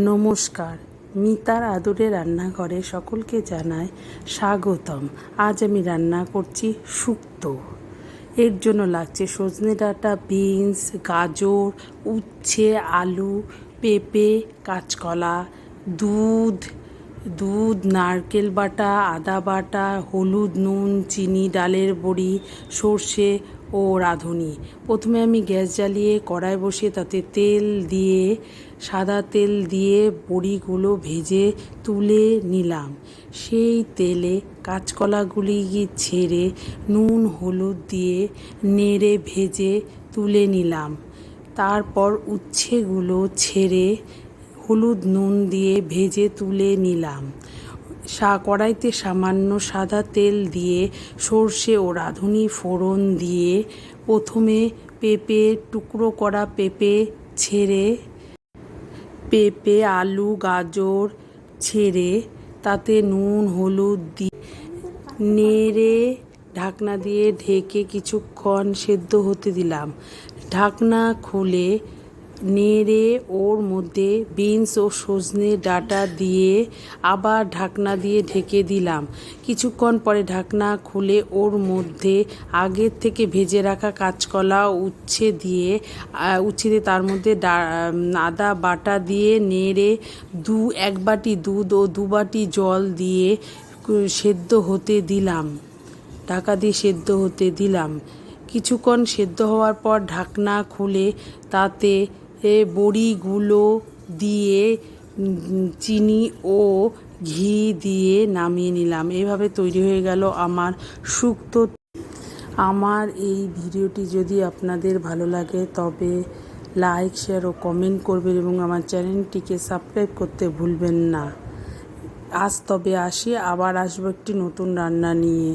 নমস্কার, মিতার আদরে রান্নাঘরে সকলকে জানাই স্বাগতম। আজ আমি রান্না করছি শুক্তো। এর জন্য লাগছে সজনে ডাঁটা, বিনস, গাজর, উচ্ছে, আলু, পেঁপে, কাঁচকলা, দুধ, নারকেল বাটা, আদা বাটা, হলুদ, নুন, চিনি, ডালের বড়ি, সর্ষে ও রাঁধুনি। প্রথমে আমি গ্যাস জ্বালিয়ে কড়াই বসিয়ে তাতে সাদা তেল দিয়ে বড়িগুলো ভেজে তুলে নিলাম। সেই তেলে কাঁচকলাগুলি ছেড়ে নুন হলুদ দিয়ে নেড়ে ভেজে তুলে নিলাম। তারপর উচ্ছেগুলো ছেড়ে হলুদ নুন দিয়ে ভেজে তুলে নিলাম। কড়াইতে সামান্য সাদা তেল দিয়ে সর্ষে ও রাঁধুনি ফোড়ন দিয়ে প্রথমে টুকরো করা পেঁপে, আলু, গাজর ছেড়ে তাতে নুন হলুদ দিয়ে নেড়ে ঢাকনা দিয়ে ঢেকে কিছুক্ষণ সেদ্ধ হতে দিলাম। ঢাকনা খুলে নেড়ে ওর মধ্যে বিনস ও সজনে ডাঁটা দিয়ে আবার ঢাকনা দিয়ে ঢেকে দিলাম। কিছুক্ষণ পরে ঢাকনা খুলে ওর মধ্যে আগের থেকে ভেজে রাখা কাঁচকলা উচ্ছে দিয়ে তার মধ্যে আদা বাটা দিয়ে নেড়ে এক বাটি দুধ ও 2 বাটি জল দিয়ে সেদ্ধ হতে দিলাম। ঢাকা দিয়ে সেদ্ধ হতে দিলাম। কিছুক্ষণ সেদ্ধ হওয়ার পর ঢাকনা খুলে তাতে বড়িগুলো দিয়ে চিনি ও ঘি দিয়ে নামিয়ে নিলাম। এভাবে তৈরি হয়ে গেল আমার শুক্তো। আমার এই ভিডিওটি যদি আপনাদের ভালো লাগে তবে লাইক, শেয়ার ও কমেন্ট করবেন এবং আমার চ্যানেলটিকে সাবস্ক্রাইব করতে ভুলবেন না। তবে আসি, আবার আসবো একটি নতুন রান্না নিয়ে।